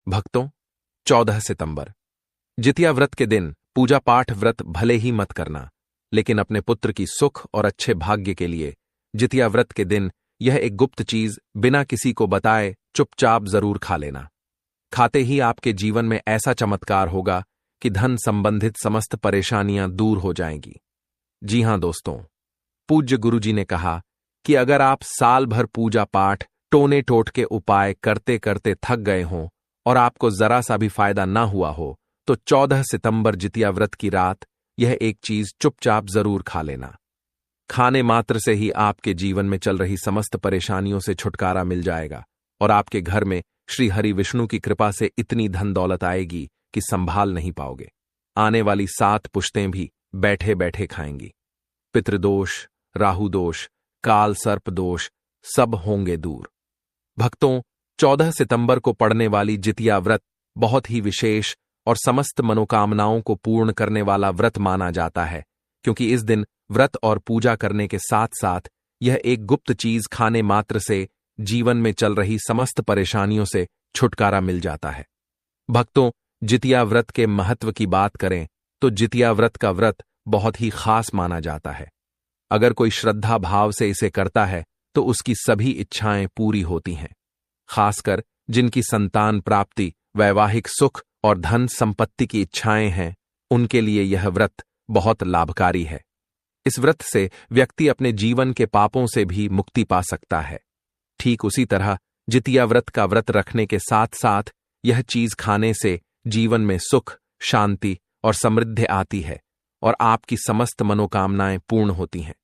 भक्तों, 14 सितंबर जितिया व्रत के दिन पूजा पाठ व्रत भले ही मत करना, लेकिन अपने पुत्र की सुख और अच्छे भाग्य के लिए जितिया व्रत के दिन यह एक गुप्त चीज बिना किसी को बताए चुपचाप जरूर खा लेना। खाते ही आपके जीवन में ऐसा चमत्कार होगा कि धन संबंधित समस्त परेशानियां दूर हो जाएंगी। जी हां दोस्तों, पूज्य गुरुजी ने कहा कि अगर आप साल भर पूजा पाठ टोने टोटके उपाय करते करते थक गए हों और आपको जरा सा भी फायदा ना हुआ हो, तो 14 सितंबर जितिया व्रत की रात यह एक चीज चुपचाप जरूर खा लेना। खाने मात्र से ही आपके जीवन में चल रही समस्त परेशानियों से छुटकारा मिल जाएगा और आपके घर में श्री हरि विष्णु की कृपा से इतनी धन दौलत आएगी कि संभाल नहीं पाओगे। आने वाली 7 पुश्तें भी बैठे बैठे खाएंगी। पितृदोष, राहु दोष, काल सर्प दोष सब होंगे दूर। भक्तों, 14 सितंबर को पड़ने वाली जितिया व्रत बहुत ही विशेष और समस्त मनोकामनाओं को पूर्ण करने वाला व्रत माना जाता है, क्योंकि इस दिन व्रत और पूजा करने के साथ साथ यह एक गुप्त चीज खाने मात्र से जीवन में चल रही समस्त परेशानियों से छुटकारा मिल जाता है। भक्तों, जितिया व्रत के महत्व की बात करें तो जितिया व्रत का व्रत बहुत ही खास माना जाता है। अगर कोई श्रद्धा भाव से इसे करता है तो उसकी सभी इच्छाएं पूरी होती हैं। खासकर जिनकी संतान प्राप्ति, वैवाहिक सुख और धन संपत्ति की इच्छाएं हैं, उनके लिए यह व्रत बहुत लाभकारी है। इस व्रत से व्यक्ति अपने जीवन के पापों से भी मुक्ति पा सकता है। ठीक उसी तरह जितिया व्रत का व्रत रखने के साथ साथ यह चीज खाने से जीवन में सुख, शांति और समृद्धि आती है और आपकी समस्त मनोकामनाएं पूर्ण होती हैं।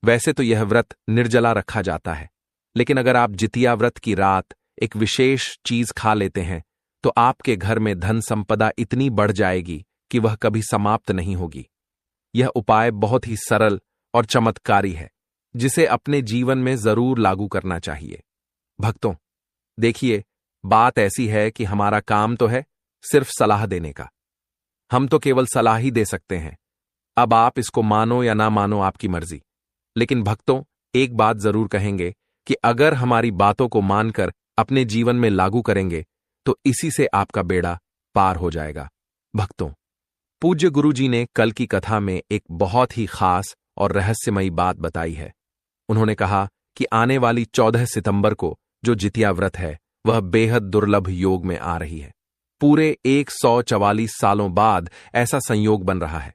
वैसे तो यह व्रत निर्जला रखा जाता है, लेकिन अगर आप जितिया व्रत की रात एक विशेष चीज खा लेते हैं तो आपके घर में धन संपदा इतनी बढ़ जाएगी कि वह कभी समाप्त नहीं होगी। यह उपाय बहुत ही सरल और चमत्कारी है, जिसे अपने जीवन में जरूर लागू करना चाहिए। भक्तों, देखिए, बात ऐसी है कि हमारा काम तो है सिर्फ सलाह देने का। हम तो केवल सलाह ही दे सकते हैं। अब आप इसको मानो या ना मानो, आपकी मर्जी। लेकिन भक्तों, एक बात जरूर कहेंगे कि अगर हमारी बातों को मानकर अपने जीवन में लागू करेंगे तो इसी से आपका बेड़ा पार हो जाएगा। भक्तों, पूज्य गुरुजी ने कल की कथा में एक बहुत ही खास और रहस्यमयी बात बताई है। उन्होंने कहा कि आने वाली 14 सितंबर को जो जितिया व्रत है वह बेहद दुर्लभ योग में आ रही है। पूरे 144 सालों बाद ऐसा संयोग बन रहा है।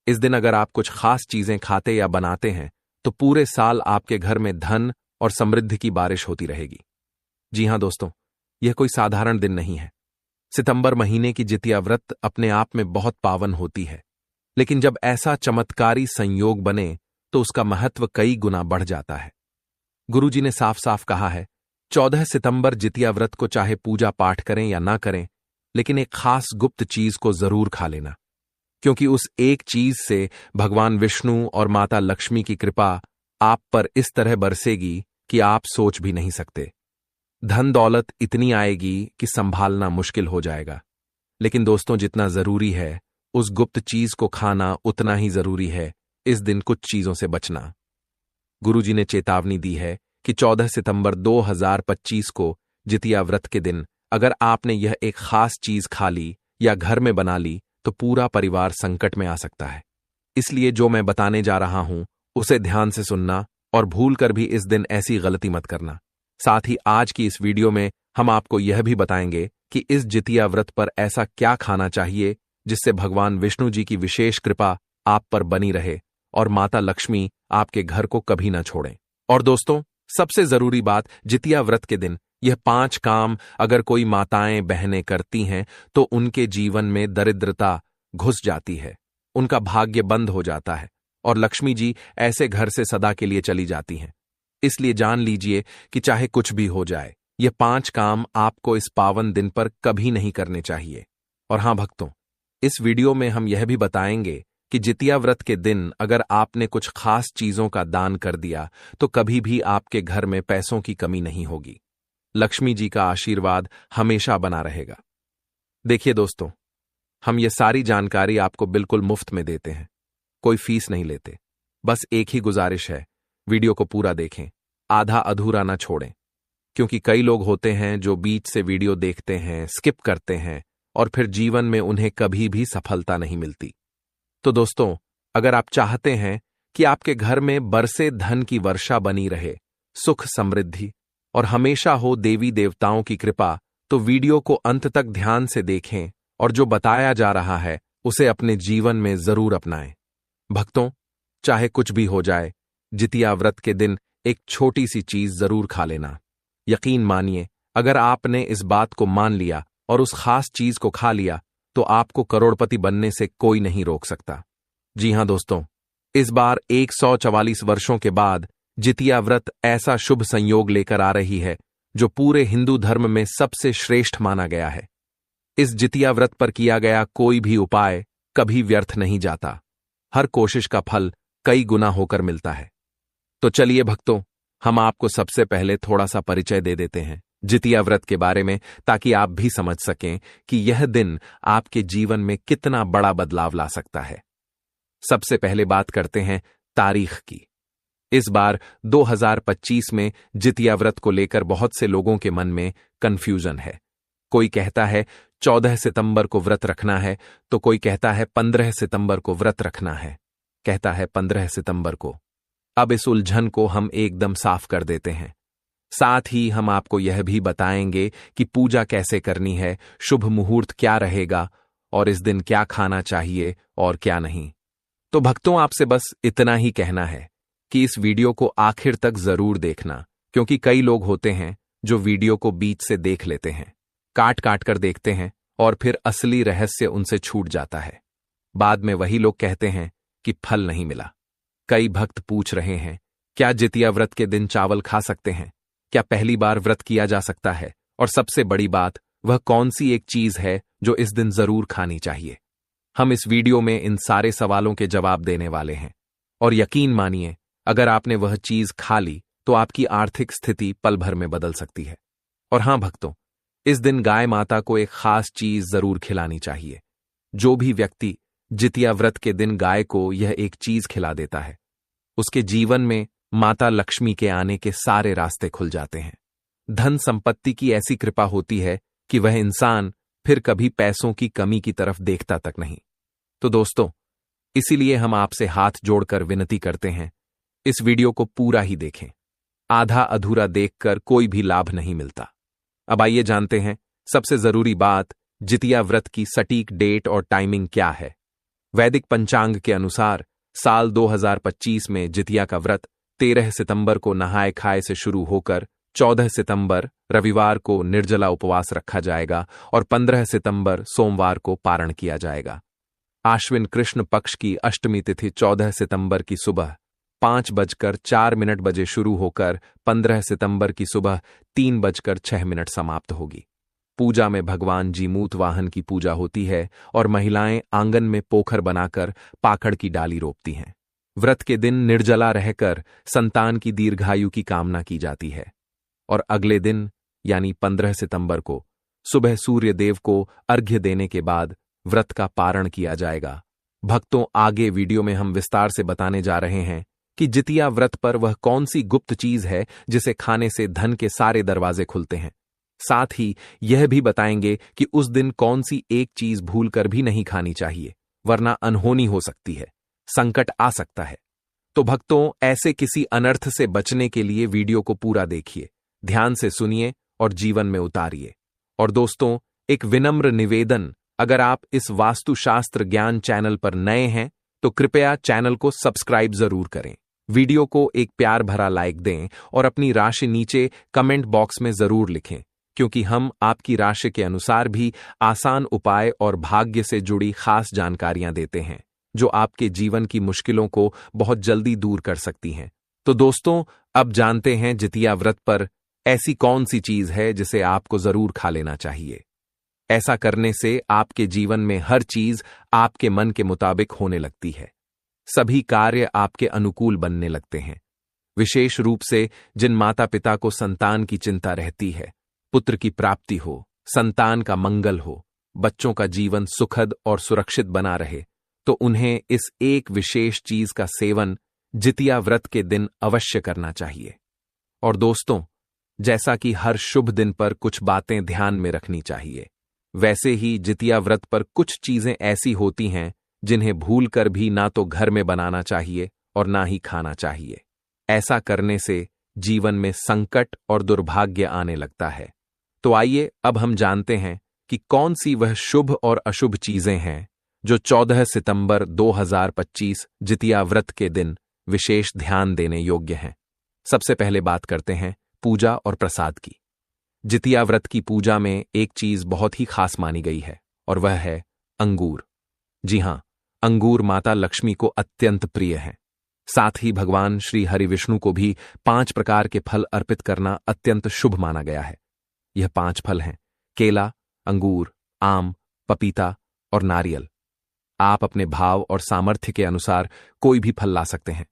इस दिन अगर आप कुछ खास चीजें खाते या बनाते हैं तो पूरे साल आपके घर में धन और समृद्धि की बारिश होती रहेगी। जी हां दोस्तों, यह कोई साधारण दिन नहीं है। सितंबर महीने की जितिया व्रत अपने आप में बहुत पावन होती है, लेकिन जब ऐसा चमत्कारी संयोग बने तो उसका महत्व कई गुना बढ़ जाता है। गुरुजी ने साफ साफ कहा है, 14 सितंबर जितिया व्रत को चाहे पूजा पाठ करें या ना करें, लेकिन एक खास गुप्त चीज को जरूर खा लेना, क्योंकि उस एक चीज से भगवान विष्णु और माता लक्ष्मी की कृपा आप पर इस तरह बरसेगी कि आप सोच भी नहीं सकते। धन दौलत इतनी आएगी कि संभालना मुश्किल हो जाएगा। लेकिन दोस्तों, जितना जरूरी है उस गुप्त चीज को खाना, उतना ही जरूरी है इस दिन कुछ चीजों से बचना। गुरुजी ने चेतावनी दी है कि 14 सितंबर 2025 को जितिया व्रत के दिन अगर आपने यह एक खास चीज खा ली या घर में बना ली तो पूरा परिवार संकट में आ सकता है। इसलिए जो मैं बताने जा रहा हूं उसे ध्यान से सुनना और भूलकर भी इस दिन ऐसी गलती मत करना। साथ ही आज की इस वीडियो में हम आपको यह भी बताएंगे कि इस जितिया व्रत पर ऐसा क्या खाना चाहिए जिससे भगवान विष्णु जी की विशेष कृपा आप पर बनी रहे और माता लक्ष्मी आपके घर को कभी ना छोड़ें। और दोस्तों, सबसे जरूरी बात, जितिया व्रत के दिन यह 5 काम अगर कोई माताएं बहनें करती हैं तो उनके जीवन में दरिद्रता घुस जाती है, उनका भाग्य बंद हो जाता है और लक्ष्मी जी ऐसे घर से सदा के लिए चली जाती हैं। इसलिए जान लीजिए कि चाहे कुछ भी हो जाए, ये 5 काम आपको इस पावन दिन पर कभी नहीं करने चाहिए। और हां भक्तों, इस वीडियो में हम यह भी बताएंगे कि जितिया व्रत के दिन अगर आपने कुछ खास चीजों का दान कर दिया तो कभी भी आपके घर में पैसों की कमी नहीं होगी। लक्ष्मी जी का आशीर्वाद हमेशा बना रहेगा। देखिए दोस्तों, हम ये सारी जानकारी आपको बिल्कुल मुफ्त में देते हैं, कोई फीस नहीं लेते। बस एक ही गुजारिश है, वीडियो को पूरा देखें, आधा अधूरा ना छोड़ें। क्योंकि कई लोग होते हैं जो बीच से वीडियो देखते हैं, स्किप करते हैं और फिर जीवन में उन्हें कभी भी सफलता नहीं मिलती। तो दोस्तों, अगर आप चाहते हैं कि आपके घर में बरसे धन की वर्षा बनी रहे, सुख समृद्धि और हमेशा हो देवी देवताओं की कृपा, तो वीडियो को अंत तक ध्यान से देखें और जो बताया जा रहा है उसे अपने जीवन में जरूर अपनाएं। भक्तों, चाहे कुछ भी हो जाए, जितिया व्रत के दिन एक छोटी सी चीज जरूर खा लेना। यकीन मानिए, अगर आपने इस बात को मान लिया और उस खास चीज को खा लिया तो आपको करोड़पति बनने से कोई नहीं रोक सकता। जी हां दोस्तों, इस बार 144 वर्षों के बाद जितिया व्रत ऐसा शुभ संयोग लेकर आ रही है जो पूरे हिंदू धर्म में सबसे श्रेष्ठ माना गया है। इस जितिया व्रत पर किया गया कोई भी उपाय कभी व्यर्थ नहीं जाता। हर कोशिश का फल कई गुना होकर मिलता है। तो चलिए भक्तों, हम आपको सबसे पहले थोड़ा सा परिचय दे देते हैं जितिया व्रत के बारे में, ताकि आप भी समझ सकें कि यह दिन आपके जीवन में कितना बड़ा बदलाव ला सकता है। सबसे पहले बात करते हैं तारीख की। इस बार 2025 में जितिया व्रत को लेकर बहुत से लोगों के मन में कंफ्यूजन है। कोई कहता है 14 सितंबर को व्रत रखना है, तो कोई कहता है 15 सितंबर को व्रत रखना है, कहता है 15 सितंबर को। अब इस उलझन को हम एकदम साफ कर देते हैं। साथ ही हम आपको यह भी बताएंगे कि पूजा कैसे करनी है, शुभ मुहूर्त क्या रहेगा और इस दिन क्या खाना चाहिए और क्या नहीं। तो भक्तों, आपसे बस इतना ही कहना है कि इस वीडियो को आखिर तक जरूर देखना, क्योंकि कई लोग होते हैं जो वीडियो को बीच से देख लेते हैं, काट काट कर देखते हैं और फिर असली रहस्य उनसे छूट जाता है। बाद में वही लोग कहते हैं कि फल नहीं मिला। कई भक्त पूछ रहे हैं, क्या जितिया व्रत के दिन चावल खा सकते हैं? क्या पहली बार व्रत किया जा सकता है? और सबसे बड़ी बात, वह कौन सी एक चीज है जो इस दिन जरूर खानी चाहिए? हम इस वीडियो में इन सारे सवालों के जवाब देने वाले हैं। और यकीन मानिए, अगर आपने वह चीज खा ली तो आपकी आर्थिक स्थिति पल भर में बदल सकती है। और हां भक्तों, इस दिन गाय माता को एक खास चीज जरूर खिलानी चाहिए। जो भी व्यक्ति जितिया व्रत के दिन गाय को यह एक चीज खिला देता है, उसके जीवन में माता लक्ष्मी के आने के सारे रास्ते खुल जाते हैं। धन संपत्ति की ऐसी कृपा होती है कि वह इंसान फिर कभी पैसों की कमी की तरफ देखता तक नहीं। तो दोस्तों, इसीलिए हम आपसे हाथ जोड़कर विनती करते हैं, इस वीडियो को पूरा ही देखें। आधा अधूरा देखकर कोई भी लाभ नहीं मिलता। अब आइए जानते हैं सबसे जरूरी बात, जितिया व्रत की सटीक डेट और टाइमिंग क्या है। वैदिक पंचांग के अनुसार साल 2025 में जितिया का व्रत 13 सितंबर को नहाए खाए से शुरू होकर 14 सितंबर रविवार को निर्जला उपवास रखा जाएगा और 15 सितंबर सोमवार को पारण किया जाएगा। आश्विन कृष्ण पक्ष की अष्टमी तिथि 14 सितंबर की सुबह 5:04 बजे शुरू होकर 15 सितंबर की सुबह 3:06 समाप्त होगी। पूजा में भगवान जीमूत वाहन की पूजा होती है और महिलाएं आंगन में पोखर बनाकर पाकड़ की डाली रोपती हैं। व्रत के दिन निर्जला रहकर संतान की दीर्घायु की कामना की जाती है। और अगले दिन यानी 15 सितंबर को सुबह सूर्य देव को अर्घ्य देने के बाद व्रत का पारण किया जाएगा। भक्तों, आगे वीडियो में हम विस्तार से बताने जा रहे हैं कि जितिया व्रत पर वह कौन सी गुप्त चीज है जिसे खाने से धन के सारे दरवाजे खुलते हैं। साथ ही यह भी बताएंगे कि उस दिन कौन सी एक चीज भूलकर भी नहीं खानी चाहिए, वरना अनहोनी हो सकती है, संकट आ सकता है। तो भक्तों, ऐसे किसी अनर्थ से बचने के लिए वीडियो को पूरा देखिए, ध्यान से सुनिए और जीवन में उतारिए। और दोस्तों, एक विनम्र निवेदन, अगर आप इस वास्तुशास्त्र ज्ञान चैनल पर नए हैं तो कृपया चैनल को सब्सक्राइब जरूर करें, वीडियो को एक प्यार भरा लाइक दें और अपनी राशि नीचे कमेंट बॉक्स में जरूर लिखें, क्योंकि हम आपकी राशि के अनुसार भी आसान उपाय और भाग्य से जुड़ी खास जानकारियां देते हैं जो आपके जीवन की मुश्किलों को बहुत जल्दी दूर कर सकती हैं। तो दोस्तों, अब जानते हैं जितिया व्रत पर ऐसी कौन सी चीज है जिसे आपको जरूर खा लेना चाहिए। ऐसा करने से आपके जीवन में हर चीज आपके मन के मुताबिक होने लगती है, सभी कार्य आपके अनुकूल बनने लगते हैं। विशेष रूप से जिन माता पिता को संतान की चिंता रहती है, पुत्र की प्राप्ति हो, संतान का मंगल हो, बच्चों का जीवन सुखद और सुरक्षित बना रहे, तो उन्हें इस एक विशेष चीज का सेवन जितिया व्रत के दिन अवश्य करना चाहिए। और दोस्तों, जैसा कि हर शुभ दिन पर कुछ बातें ध्यान में रखनी चाहिए, वैसे ही जितिया व्रत पर कुछ चीजें ऐसी होती हैं जिन्हें भूलकर भी ना तो घर में बनाना चाहिए और ना ही खाना चाहिए। ऐसा करने से जीवन में संकट और दुर्भाग्य आने लगता है। तो आइए अब हम जानते हैं कि कौन सी वह शुभ और अशुभ चीजें हैं जो 14 सितंबर 2025 जितिया व्रत के दिन विशेष ध्यान देने योग्य हैं। सबसे पहले बात करते हैं पूजा और प्रसाद की। जितिया व्रत की पूजा में एक चीज बहुत ही खास मानी गई है और वह है अंगूर। जी हां, अंगूर माता लक्ष्मी को अत्यंत प्रिय है। साथ ही भगवान श्री हरि विष्णु को भी 5 प्रकार के फल अर्पित करना अत्यंत शुभ माना गया है। यह 5 फल हैं: केला, अंगूर, आम, पपीता और नारियल। आप अपने भाव और सामर्थ्य के अनुसार कोई भी फल ला सकते हैं,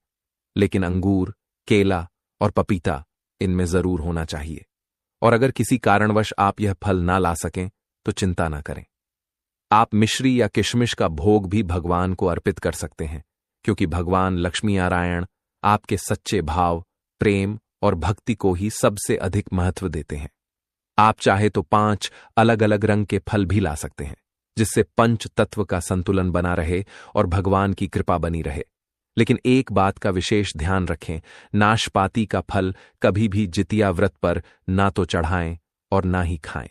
लेकिन अंगूर, केला और पपीता इनमें जरूर होना चाहिए। और अगर किसी कारणवश आप यह फल ना ला सकें तो चिंता ना करें। आप मिश्री या किशमिश का भोग भी भगवान को अर्पित कर सकते हैं, क्योंकि भगवान लक्ष्मी नारायण आपके सच्चे भाव, प्रेम और भक्ति को ही सबसे अधिक महत्व देते हैं। आप चाहे तो 5 अलग अलग रंग के फल भी ला सकते हैं, जिससे पंच तत्व का संतुलन बना रहे और भगवान की कृपा बनी रहे। लेकिन एक बात का विशेष ध्यान रखें, नाशपाती का फल कभी भी जितिया व्रत पर ना तो चढ़ाएं और ना ही खाएं।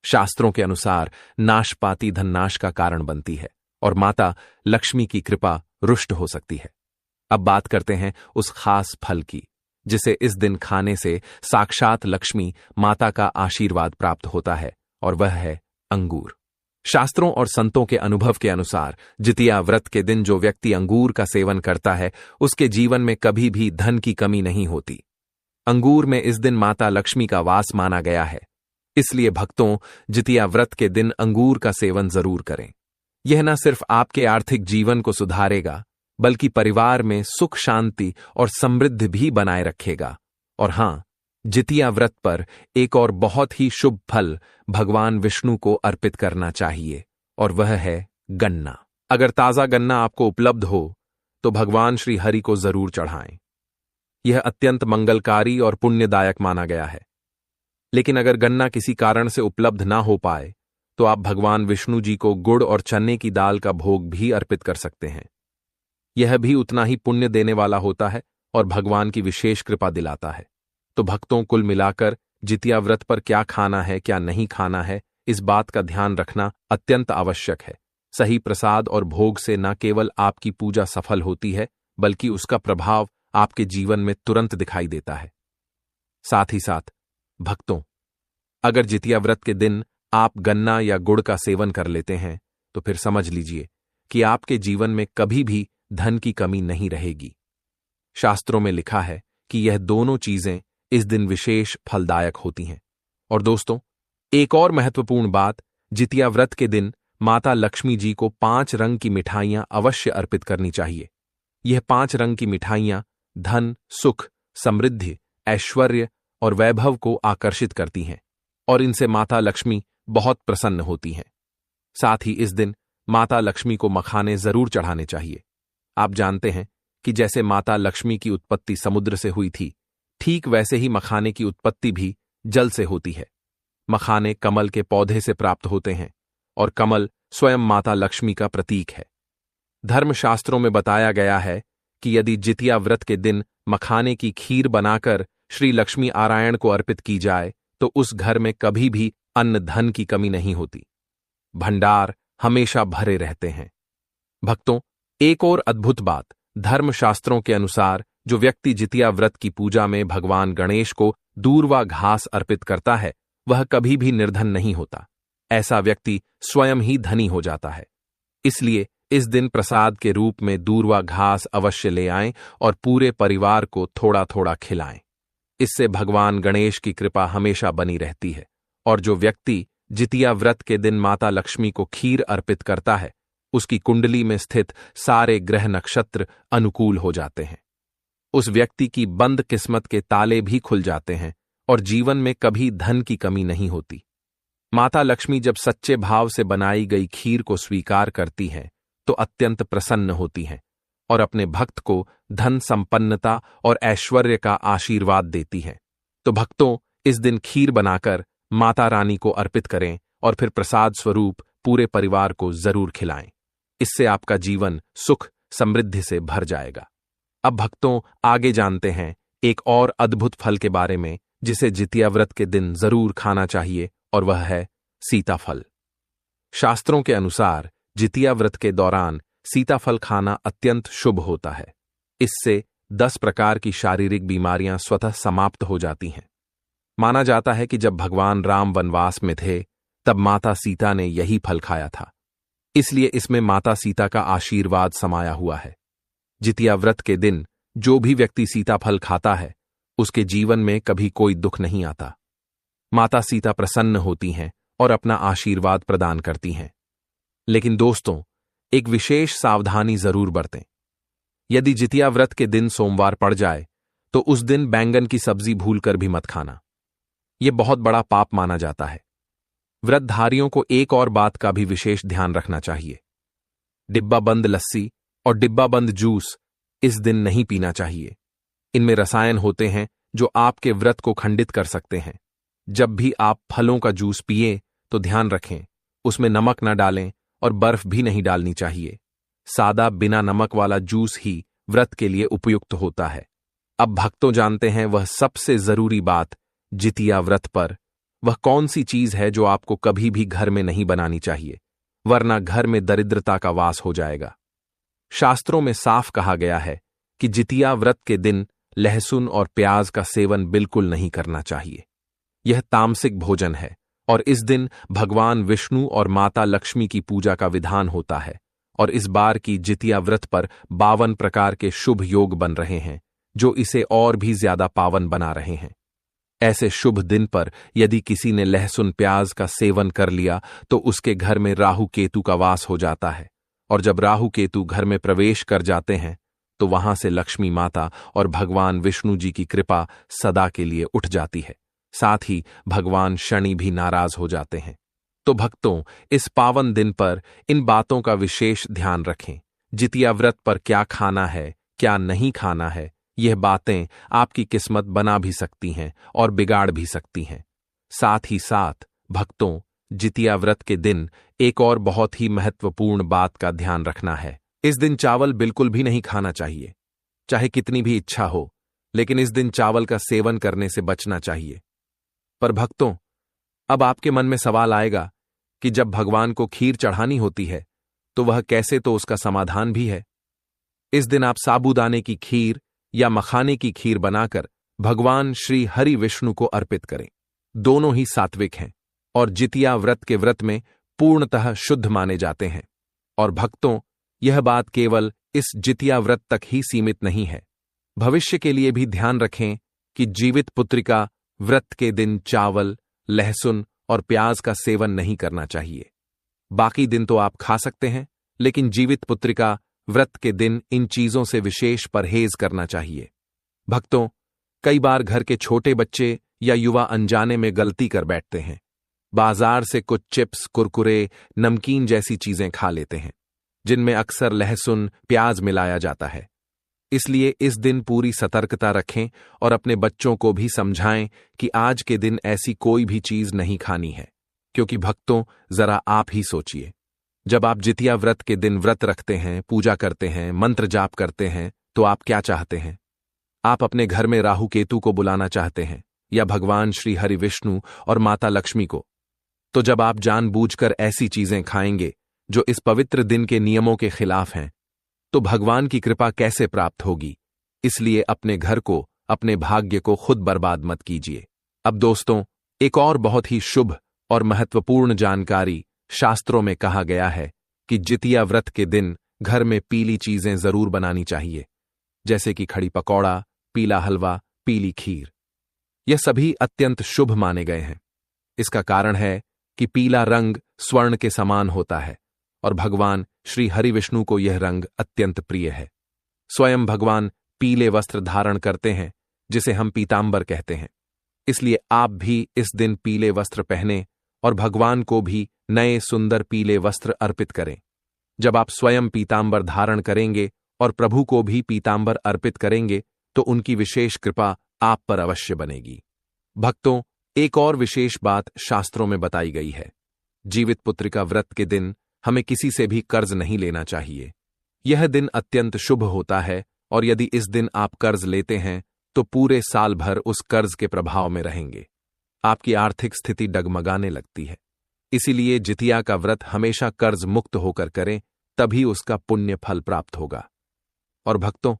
शास्त्रों के अनुसार नाशपाती धननाश का कारण बनती है और माता लक्ष्मी की कृपा रुष्ट हो सकती है। अब बात करते हैं उस खास फल की जिसे इस दिन खाने से साक्षात लक्ष्मी माता का आशीर्वाद प्राप्त होता है, और वह है अंगूर। शास्त्रों और संतों के अनुभव के अनुसार जितिया व्रत के दिन जो व्यक्ति अंगूर का सेवन करता है उसके जीवन में कभी भी धन की कमी नहीं होती। अंगूर में इस दिन माता लक्ष्मी का वास माना गया है, इसलिए भक्तों जितिया व्रत के दिन अंगूर का सेवन जरूर करें। यह न सिर्फ आपके आर्थिक जीवन को सुधारेगा, बल्कि परिवार में सुख, शांति और समृद्धि भी बनाए रखेगा। और हां, जितिया व्रत पर एक और बहुत ही शुभ फल भगवान विष्णु को अर्पित करना चाहिए, और वह है गन्ना। अगर ताजा गन्ना आपको उपलब्ध हो तो भगवान श्री हरि को जरूर चढ़ाएं। यह अत्यंत मंगलकारी और पुण्यदायक माना गया है। लेकिन अगर गन्ना किसी कारण से उपलब्ध ना हो पाए तो आप भगवान विष्णु जी को गुड़ और चने की दाल का भोग भी अर्पित कर सकते हैं। यह भी उतना ही पुण्य देने वाला होता है और भगवान की विशेष कृपा दिलाता है। तो भक्तों, कुल मिलाकर जितिया व्रत पर क्या खाना है, क्या नहीं खाना है, इस बात का ध्यान रखना अत्यंत आवश्यक है। सही प्रसाद और भोग से न केवल आपकी पूजा सफल होती है, बल्कि उसका प्रभाव आपके जीवन में तुरंत दिखाई देता है। साथ ही साथ भक्तों, अगर जितिया व्रत के दिन आप गन्ना या गुड़ का सेवन कर लेते हैं तो फिर समझ लीजिए कि आपके जीवन में कभी भी धन की कमी नहीं रहेगी। शास्त्रों में लिखा है कि यह दोनों चीजें इस दिन विशेष फलदायक होती हैं। और दोस्तों, एक और महत्वपूर्ण बात, जितिया व्रत के दिन माता लक्ष्मी जी को 5 रंग की मिठाइयां अवश्य अर्पित करनी चाहिए। यह 5 रंग की मिठाइयां धन, सुख, समृद्धि, ऐश्वर्य और वैभव को आकर्षित करती हैं और इनसे माता लक्ष्मी बहुत प्रसन्न होती हैं। साथ ही इस दिन माता लक्ष्मी को मखाने जरूर चढ़ाने चाहिए। आप जानते हैं कि जैसे माता लक्ष्मी की उत्पत्ति समुद्र से हुई थी, ठीक वैसे ही मखाने की उत्पत्ति भी जल से होती है। मखाने कमल के पौधे से प्राप्त होते हैं और कमल स्वयं माता लक्ष्मी का प्रतीक है। धर्मशास्त्रों में बताया गया है कि यदि जितिया व्रत के दिन मखाने की खीर बनाकर श्री लक्ष्मी नारायण को अर्पित की जाए तो उस घर में कभी भी अन्न धन की कमी नहीं होती। भंडार हमेशा भरे रहते हैं। भक्तों, एक और अद्भुत बात, धर्मशास्त्रों के अनुसार जो व्यक्ति जितिया व्रत की पूजा में भगवान गणेश को दूर्वा घास अर्पित करता है वह कभी भी निर्धन नहीं होता। ऐसा व्यक्ति स्वयं ही धनी हो जाता है। इसलिए इस दिन प्रसाद के रूप में दूर्वा घास अवश्य ले आएं और पूरे परिवार को थोड़ा थोड़ा खिलाएं। इससे भगवान गणेश की कृपा हमेशा बनी रहती है। और जो व्यक्ति जितिया व्रत के दिन माता लक्ष्मी को खीर अर्पित करता है उसकी कुंडली में स्थित सारे ग्रह नक्षत्र अनुकूल हो जाते हैं। उस व्यक्ति की बंद किस्मत के ताले भी खुल जाते हैं और जीवन में कभी धन की कमी नहीं होती। माता लक्ष्मी जब सच्चे भाव से बनाई गई खीर को स्वीकार करती हैं तो अत्यंत प्रसन्न होती हैं और अपने भक्त को धन संपन्नता और ऐश्वर्य का आशीर्वाद देती हैं। तो भक्तों, इस दिन खीर बनाकर माता रानी को अर्पित करें और फिर प्रसाद स्वरूप पूरे परिवार को जरूर खिलाएं। इससे आपका जीवन सुख समृद्धि से भर जाएगा। अब भक्तों, आगे जानते हैं एक और अद्भुत फल के बारे में जिसे जितिया व्रत के दिन जरूर खाना चाहिए, और वह है सीताफल। शास्त्रों के अनुसार जितिया व्रत के दौरान सीताफल खाना अत्यंत शुभ होता है। इससे 10 प्रकार की शारीरिक बीमारियां स्वतः समाप्त हो जाती हैं। माना जाता है कि जब भगवान राम वनवास में थे तब माता सीता ने यही फल खाया था, इसलिए इसमें माता सीता का आशीर्वाद समाया हुआ है। जितिया व्रत के दिन जो भी व्यक्ति सीताफल खाता है उसके जीवन में कभी कोई दुख नहीं आता। माता सीता प्रसन्न होती हैं और अपना आशीर्वाद प्रदान करती हैं। लेकिन दोस्तों, एक विशेष सावधानी जरूर बरतें। यदि जितिया व्रत के दिन सोमवार पड़ जाए तो उस दिन बैंगन की सब्जी भूलकर भी मत खाना। यह बहुत बड़ा पाप माना जाता है। व्रतधारियों को एक और बात का भी विशेष ध्यान रखना चाहिए। डिब्बा बंद लस्सी और डिब्बा बंद जूस इस दिन नहीं पीना चाहिए। इनमें रसायन होते हैं जो आपके व्रत को खंडित कर सकते हैं। जब भी आप फलों का जूस पिएं तो ध्यान रखें उसमें नमक न डालें और बर्फ भी नहीं डालनी चाहिए। सादा बिना नमक वाला जूस ही व्रत के लिए उपयुक्त होता है। अब भक्तों, जानते हैं वह सबसे जरूरी बात जितिया व्रत पर वह कौन सी चीज है जो आपको कभी भी घर में नहीं बनानी चाहिए, वरना घर में दरिद्रता का वास हो जाएगा। शास्त्रों में साफ कहा गया है कि जितिया व्रत के दिन लहसुन और प्याज का सेवन बिल्कुल नहीं करना चाहिए। यह तामसिक भोजन है और इस दिन भगवान विष्णु और माता लक्ष्मी की पूजा का विधान होता है। और इस बार की जितिया व्रत पर 52 प्रकार के शुभ योग बन रहे हैं जो इसे और भी ज्यादा पावन बना रहे हैं। ऐसे शुभ दिन पर यदि किसी ने लहसुन प्याज का सेवन कर लिया तो उसके घर में राहु केतु का वास हो जाता है, और जब राहु केतु घर में प्रवेश कर जाते हैं तो वहां से लक्ष्मी माता और भगवान विष्णु जी की कृपा सदा के लिए उठ जाती है। साथ ही भगवान शनि भी नाराज हो जाते हैं। तो भक्तों, इस पावन दिन पर इन बातों का विशेष ध्यान रखें। जितिया व्रत पर क्या खाना है, क्या नहीं खाना है, यह बातें आपकी किस्मत बना भी सकती हैं और बिगाड़ भी सकती हैं। साथ ही साथ भक्तों, जितिया व्रत के दिन एक और बहुत ही महत्वपूर्ण बात का ध्यान रखना है। इस दिन चावल बिल्कुल भी नहीं खाना चाहिए, चाहे कितनी भी इच्छा हो, लेकिन इस दिन चावल का सेवन करने से बचना चाहिए। पर भक्तों, अब आपके मन में सवाल आएगा कि जब भगवान को खीर चढ़ानी होती है तो वह कैसे, तो उसका समाधान भी है। इस दिन आप साबूदाने की खीर या मखाने की खीर बनाकर भगवान श्री हरि विष्णु को अर्पित करें। दोनों ही सात्विक हैं और जितिया व्रत के व्रत में पूर्णतः शुद्ध माने जाते हैं। और भक्तों, यह बात केवल इस जितिया व्रत तक ही सीमित नहीं है। भविष्य के लिए भी ध्यान रखें कि जीवित पुत्रिका व्रत के दिन चावल, लहसुन और प्याज का सेवन नहीं करना चाहिए। बाकी दिन तो आप खा सकते हैं, लेकिन जीवित पुत्रिका व्रत के दिन इन चीजों से विशेष परहेज करना चाहिए। भक्तों, कई बार घर के छोटे बच्चे या युवा अनजाने में गलती कर बैठते हैं। बाजार से कुछ चिप्स, कुरकुरे, नमकीन जैसी चीजें खा लेते हैं जिनमें अक्सर लहसुन, प्याज मिलाया जाता है। इसलिए इस दिन पूरी सतर्कता रखें और अपने बच्चों को भी समझाएं कि आज के दिन ऐसी कोई भी चीज नहीं खानी है। क्योंकि भक्तों, जरा आप ही सोचिए, जब आप जितिया व्रत के दिन व्रत रखते हैं, पूजा करते हैं, मंत्र जाप करते हैं, तो आप क्या चाहते हैं? आप अपने घर में राहु केतु को बुलाना चाहते हैं या भगवान श्री हरि विष्णु और माता लक्ष्मी को? तो जब आप जानबूझकर ऐसी चीजें खाएंगे जो इस पवित्र दिन के नियमों के खिलाफ हैं, तो भगवान की कृपा कैसे प्राप्त होगी? इसलिए अपने घर को, अपने भाग्य को खुद बर्बाद मत कीजिए। अब दोस्तों, एक और बहुत ही शुभ और महत्वपूर्ण जानकारी शास्त्रों में कहा गया है कि जितिया व्रत के दिन घर में पीली चीजें जरूर बनानी चाहिए, जैसे कि खड़ी पकौड़ा, पीला हलवा, पीली खीर। यह सभी अत्यंत शुभ माने गए हैं। इसका कारण है कि पीला रंग स्वर्ण के समान होता है और भगवान श्री हरि विष्णु को यह रंग अत्यंत प्रिय है। स्वयं भगवान पीले वस्त्र धारण करते हैं जिसे हम पीतांबर कहते हैं। इसलिए आप भी इस दिन पीले वस्त्र पहने और भगवान को भी नए सुंदर पीले वस्त्र अर्पित करें। जब आप स्वयं पीतांबर धारण करेंगे और प्रभु को भी पीतांबर अर्पित करेंगे तो उनकी विशेष कृपा आप पर अवश्य बनेगी। भक्तों, एक और विशेष बात शास्त्रों में बताई गई है। जीवित पुत्रिका व्रत के दिन हमें किसी से भी कर्ज नहीं लेना चाहिए। यह दिन अत्यंत शुभ होता है और यदि इस दिन आप कर्ज लेते हैं तो पूरे साल भर उस कर्ज के प्रभाव में रहेंगे। आपकी आर्थिक स्थिति डगमगाने लगती है। इसीलिए जितिया का व्रत हमेशा कर्ज मुक्त होकर करें, तभी उसका पुण्य फल प्राप्त होगा। और भक्तों,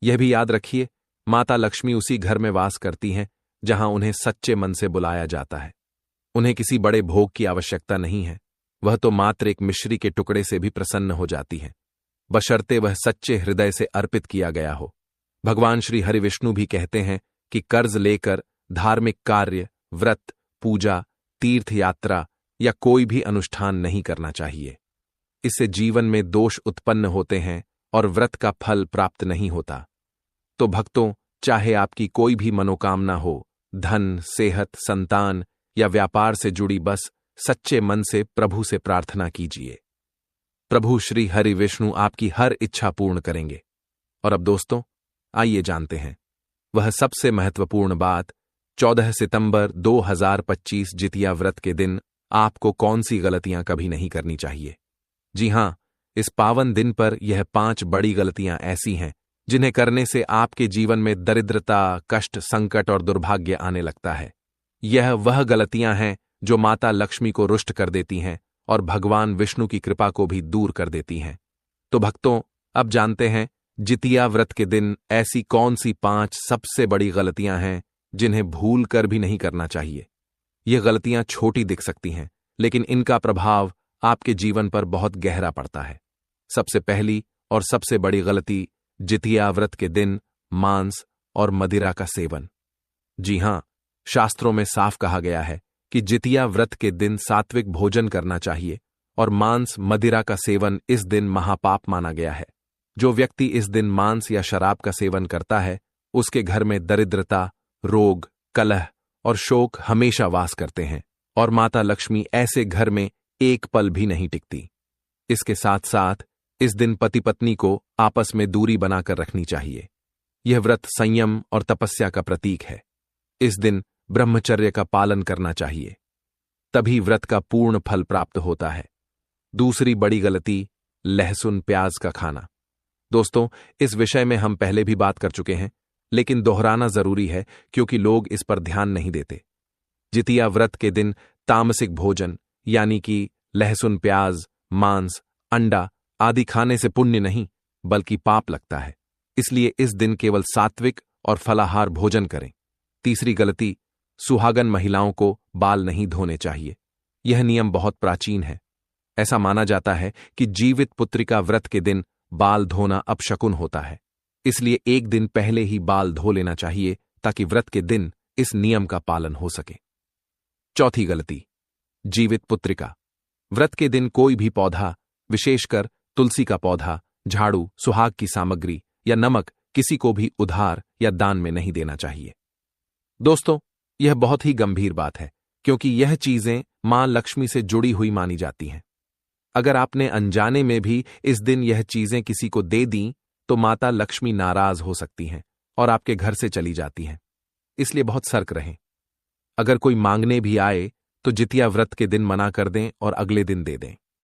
यह भी याद रखिए, माता लक्ष्मी उसी घर में वास करती हैं जहां उन्हें सच्चे मन से बुलाया जाता है। उन्हें किसी बड़े भोग की आवश्यकता नहीं है। वह तो मात्र एक मिश्री के टुकड़े से भी प्रसन्न हो जाती हैं, बशर्ते वह सच्चे हृदय से अर्पित किया गया हो। भगवान श्री हरि विष्णु भी कहते हैं कि कर्ज लेकर धार्मिक कार्य, व्रत, पूजा, तीर्थ यात्रा या कोई भी अनुष्ठान नहीं करना चाहिए। इससे जीवन में दोष उत्पन्न होते हैं और व्रत का फल प्राप्त नहीं होता। तो भक्तों, चाहे आपकी कोई भी मनोकामना हो, धन, सेहत, संतान या व्यापार से जुड़ी, बस सच्चे मन से प्रभु से प्रार्थना कीजिए। प्रभु श्री हरि विष्णु आपकी हर इच्छा पूर्ण करेंगे। और अब दोस्तों, आइए जानते हैं वह सबसे महत्वपूर्ण बात। 14 सितंबर 2025 जितिया व्रत के दिन आपको कौन सी गलतियां कभी नहीं करनी चाहिए। जी हां, इस पावन दिन पर यह 5 बड़ी गलतियां ऐसी हैं जिन्हें करने से आपके जीवन में दरिद्रता, कष्ट, संकट और दुर्भाग्य आने लगता है। यह वह गलतियां हैं जो माता लक्ष्मी को रुष्ट कर देती हैं और भगवान विष्णु की कृपा को भी दूर कर देती हैं। तो भक्तों, अब जानते हैं जितिया व्रत के दिन ऐसी कौन सी 5 सबसे बड़ी गलतियां हैं जिन्हें भूल कर भी नहीं करना चाहिए। ये गलतियां छोटी दिख सकती हैं, लेकिन इनका प्रभाव आपके जीवन पर बहुत गहरा पड़ता है। सबसे पहली और सबसे बड़ी गलती, जितिया व्रत के दिन मांस और मदिरा का सेवन। जी हां, शास्त्रों में साफ कहा गया है कि जितिया व्रत के दिन सात्विक भोजन करना चाहिए और मांस, मदिरा का सेवन इस दिन महापाप माना गया है। जो व्यक्ति इस दिन मांस या शराब का सेवन करता है, उसके घर में दरिद्रता, रोग, कलह और शोक हमेशा वास करते हैं और माता लक्ष्मी ऐसे घर में एक पल भी नहीं टिकती। इसके साथ साथ इस दिन पति पत्नी को आपस में दूरी बनाकर रखनी चाहिए। यह व्रत संयम और तपस्या का प्रतीक है। इस दिन ब्रह्मचर्य का पालन करना चाहिए, तभी व्रत का पूर्ण फल प्राप्त होता है। दूसरी बड़ी गलती, लहसुन प्याज का खाना। दोस्तों, इस विषय में हम पहले भी बात कर चुके हैं, लेकिन दोहराना जरूरी है क्योंकि लोग इस पर ध्यान नहीं देते। जितिया व्रत के दिन तामसिक भोजन यानी कि लहसुन प्याज, मांस, अंडा आदि खाने से पुण्य नहीं बल्कि पाप लगता है। इसलिए इस दिन केवल सात्विक और फलाहार भोजन करें। तीसरी गलती, सुहागन महिलाओं को बाल नहीं धोने चाहिए। यह नियम बहुत प्राचीन है। ऐसा माना जाता है कि जीवित पुत्रिका व्रत के दिन बाल धोना अपशकुन होता है। इसलिए एक दिन पहले ही बाल धो लेना चाहिए ताकि व्रत के दिन इस नियम का पालन हो सके। चौथी गलती, जीवित पुत्रिका व्रत के दिन कोई भी पौधा, विशेषकर तुलसी का पौधा, झाड़ू, सुहाग की सामग्री या नमक किसी को भी उधार या दान में नहीं देना चाहिए। दोस्तों, यह बहुत ही गंभीर बात है क्योंकि यह चीजें मां लक्ष्मी से जुड़ी हुई मानी जाती हैं। अगर आपने अनजाने में भी इस दिन यह चीजें किसी को दे दी तो माता लक्ष्मी नाराज हो सकती हैं और आपके घर से चली जाती हैं। इसलिए बहुत सतर्क रहें। अगर कोई मांगने भी आए तो जितिया व्रत के दिन मना कर दें और अगले दिन दे दें।